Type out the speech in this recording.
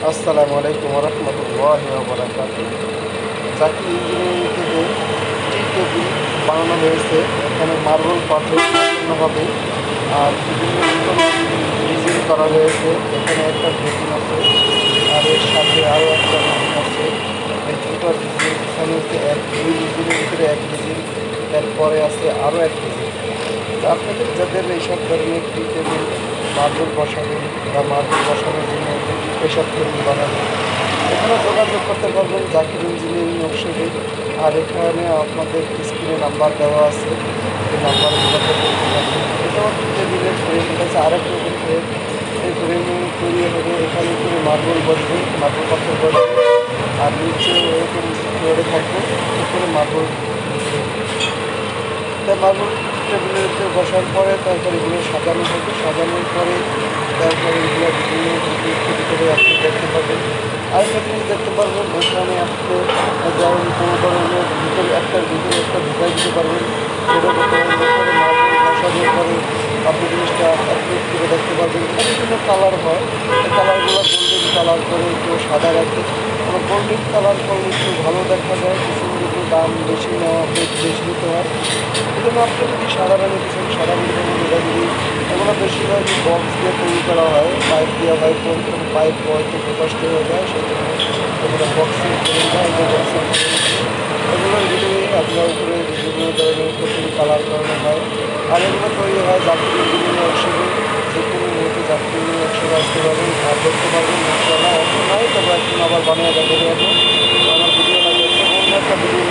আসসালামু আলাইকুম রহমতুল্লাহি ওয়া বারাকাতুহু। জাকির ইঞ্জিনিয়ারিং থেকে টি টেবিল বানানো হয়েছে। এখানে মার্বেল পাথর সম্পূর্ণভাবে আর বিভিন্ন রকম ডিজাইন করা হয়েছে। এখানে একটা বেসিন আছে আর এর সাথে আরও একটা বেসিন আছে। এই দুটো ডিজাইন এখানে হচ্ছে দুই ডিজাইনের ভিতরে এক ডিজাইন, এরপরে আছে আরও এক ডিজাইন। তো আপনাদের যাদের এইসব ধরনের টি টেবিল মার্বেল বসাবেন বা মার্বেল বসানোর জন্য এসব টেবিল বানাবেন, এখানে যোগাযোগ করতে পারবেন জাকির ইঞ্জিনিয়ারিং ওয়ার্কশপে। আর এখানে আপনাদের স্ক্রিনে নাম্বার দেওয়া আছে, এই নাম্বারে যোগাযোগ করতে পারবেন। এটাও টেবিলের ফ্রেম, এটা হচ্ছে আরেক রকম ফ্রেম। এই ফ্রেমে তৈরি হবে, এখানে করে মার্বেল বসবে, মার্বেল পাথর বসবে আর নিচে এরকম ফ্লোরে থাকবে, উপরে মার্বেল। তাই মার্বেল টেবিলের উপরে বসার পরে তারপরে এগুলো সাজানো হবে, সাজানোর পরে তারপরে এগুলো বিভিন্ন করে আপনি দেখতে পাবেন। আরেকটা জিনিস দেখতে পারবেন, ওখানে আপনি যেমন কোনো ধরনের ভিতরে একটা ঢুকাই দিতে পারবেন। সেটা করতে পারবেন। পরে মার্বেল বসানোর পরে আপনি জিনিসটা অ্যাপ্রুভ করে দেখতে পারবেন। এটা বিভিন্ন কালার হয়, এই কালারগুলো গোল্ডেন কালার করে একটু সাদা রাখে। কোনো গোল্ডেন কালার করলে একটু ভালো দেখা যায়, কিছু একটু দাম বেশি নেওয়া বেশি নিতে হয়। এজন্য আপনি যদি সাদা রঙের কিছু সাদা রঙের এটা যদি এগুলো বেশিরভাগই বক্স দিয়ে তৈরি করা হয়, পাইপ দেওয়া হয়, কোন পাইপ হয়তো প্রকাষ্ট হয়ে যায়, সেই জন্য এগুলো বক্সে তৈরি হয়। যে বক্সে এগুলোর ভিতরে আপনার উপরে বিভিন্ন ধরনের প্রচুর কালার করানো হয়। আর এগুলো তৈরি হয় জাতীয় ইঞ্জিনিয়ারিং ওয়ার্কশপে। যে কোনো মুহূর্তে জাতীয় ইঞ্জিনিয়ারিং ওয়ার্কশপে আসতে পারবেন আর দেখতে পারবেন। ইনশাআল্লাহ এখন নাই, তবে এখন আবার বানিয়ে দেখাতে পারবো। আমার ভিডিও না দেখতে অন্য একটা ভিডিও